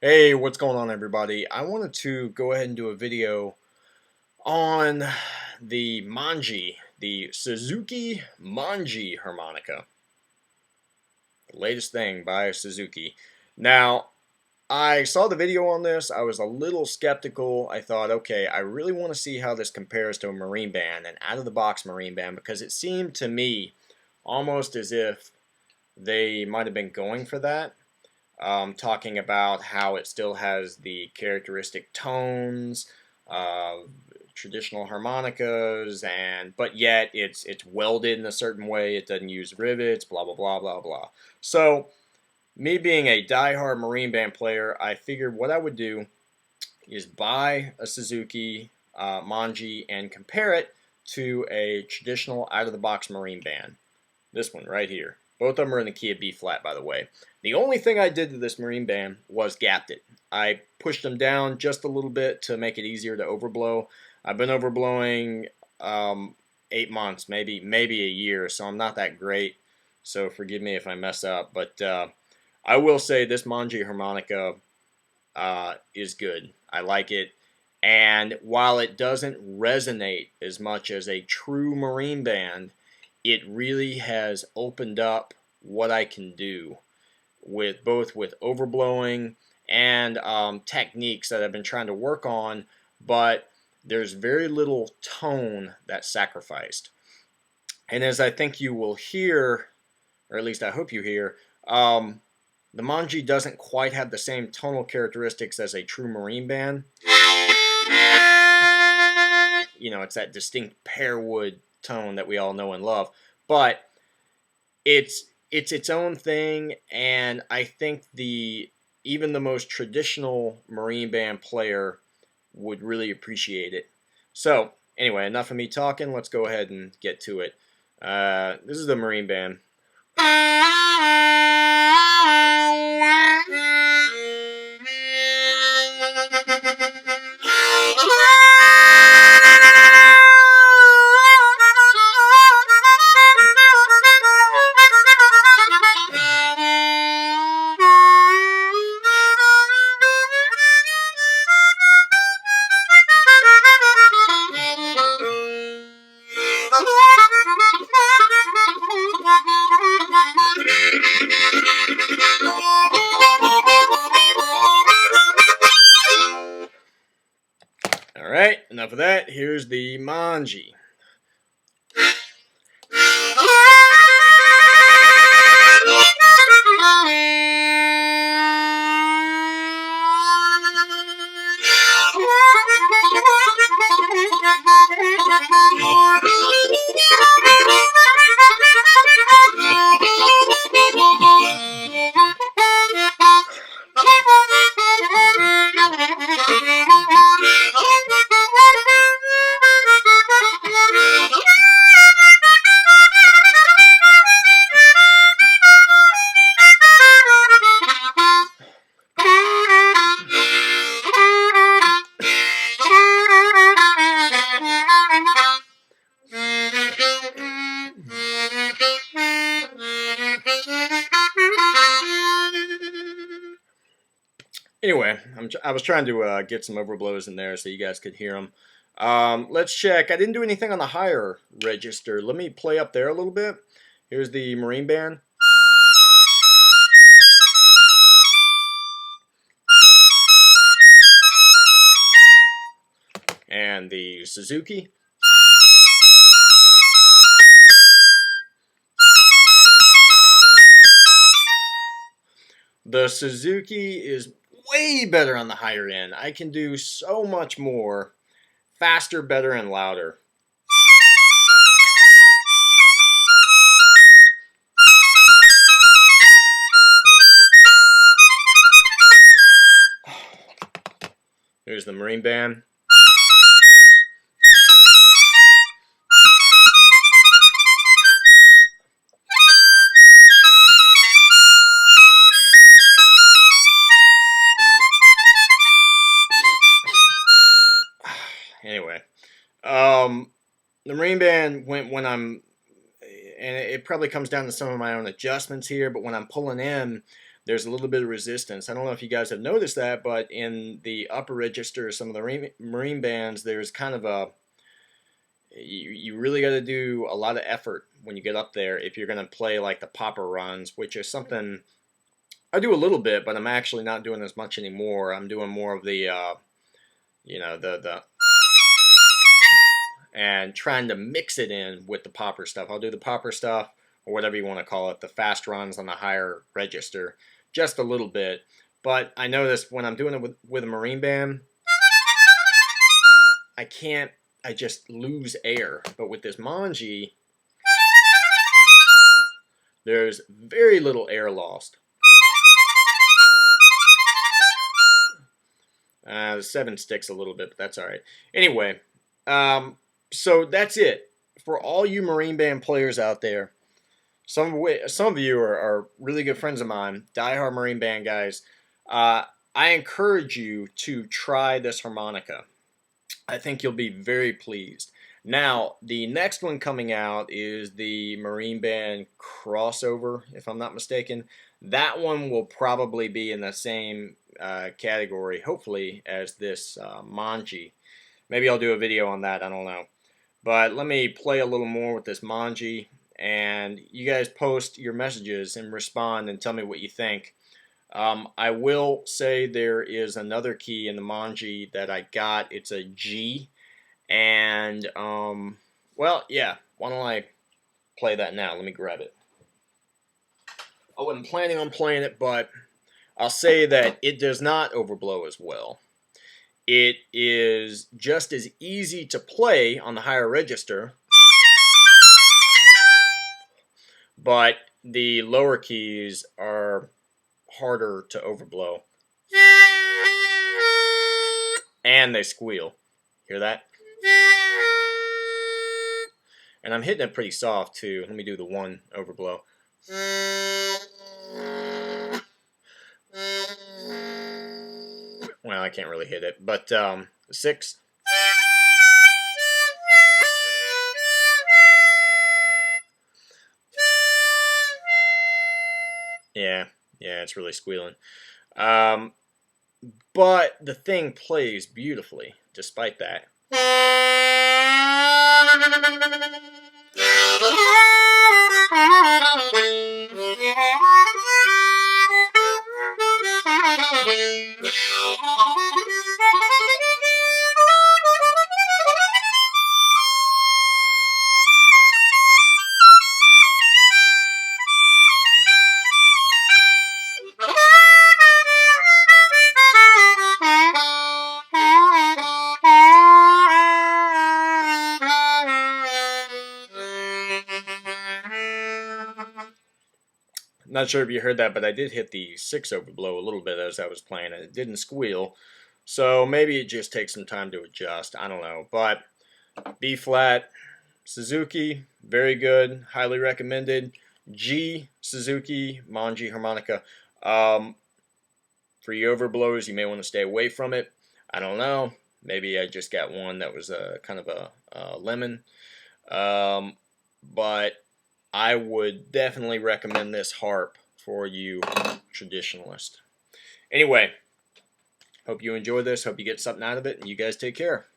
Hey, what's going on, everybody? I wanted to go ahead and do a video on the Manji, the Suzuki Manji harmonica, the latest thing by Suzuki. Now, I saw the video on this. I was a little skeptical. I thought, okay, I really want to see how this compares to a marine band, an out-of-the-box marine band, because it seemed to me almost as if they might have been going for that. Talking about how it still has the characteristic tones, uh, traditional harmonicas, and but yet it's welded in a certain way. It doesn't use rivets. Blah blah blah blah blah. So me being a die-hard marine band player, I figured what I would do is buy a Suzuki Manji and compare it to a traditional out-of-the-box marine band. This one right here. Both of them are in the key of B flat, by the way. The only thing I did to this marine band was gapped it. I pushed them down just a little bit to make it easier to overblow. I've been overblowing 8 months, maybe a year, so I'm not that great. So forgive me if I mess up, but I will say this Manji harmonica is good. I like it. And while it doesn't resonate as much as a true marine band, it really has opened up what I can do with both with overblowing and techniques that I've been trying to work on, but there's very little tone that's sacrificed. And as I think you will hear, or at least I hope you hear, the Manji doesn't quite have the same tonal characteristics as a true marine band. You know, it's that distinct pearwood tone that we all know and love, but it's its own thing, and I think the even the most traditional marine band player would really appreciate it. So anyway, enough of me talking. Let's go ahead and get to it. This is the marine band. All right, enough of that. Here's the Manji. Anyway, I was trying to get some overblows in there so you guys could hear them. Let's check. I didn't do anything on the higher register. Let me play up there a little bit. Here's the marine band. And the Suzuki. The Suzuki is way better on the higher end. I can do so much more, faster, better, and louder. Here's the marine band. Anyway, the marine band when I'm, and it probably comes down to some of my own adjustments here, but when I'm pulling in, there's a little bit of resistance. I don't know if you guys have noticed that, but in the upper register, some of the marine bands, there's kind of a, you really got to do a lot of effort when you get up there if you're going to play like the popper runs, which is something I do a little bit, but I'm actually not doing as much anymore. I'm doing more of the, the and trying to mix it in with the popper stuff. I'll do the popper stuff, or whatever you want to call it, the fast runs on the higher register, just a little bit. But I noticed when I'm doing it with a marine band, I just lose air. But with this Manji, there's very little air lost. The 7 sticks a little bit, but that's all right. Anyway, so that's it. For all you marine band players out there, some of you are really good friends of mine, diehard marine band guys. I encourage you to try this harmonica. I think you'll be very pleased. Now, the next one coming out is the Marine Band Crossover, if I'm not mistaken. That one will probably be in the same category, hopefully, as this Manji. Maybe I'll do a video on that, I don't know. But let me play a little more with this Manji, and you guys post your messages and respond and tell me what you think. I will say there is another key in the Manji that I got. It's a G. And, well, yeah, why don't I play that now? Let me grab it. I wasn't planning on playing it, but I'll say that it does not overblow as well. It is just as easy to play on the higher register, but the lower keys are harder to overblow. And they squeal. Hear that? And I'm hitting it pretty soft too. Let me do the 1 overblow. Well, I can't really hit it, but 6. Yeah, it's really squealing. But the thing plays beautifully, despite that. Not sure if you heard that, but I did hit the 6 overblow a little bit as I was playing it. It didn't squeal, so maybe it just takes some time to adjust. I don't know, but B flat, Suzuki, very good, highly recommended. G, Suzuki, Manji harmonica. For you overblowers, you may want to stay away from it. I don't know. Maybe I just got one that was kind of a lemon. But I would definitely recommend this harp for you traditionalists. Anyway, hope you enjoy this. Hope you get something out of it. And you guys take care.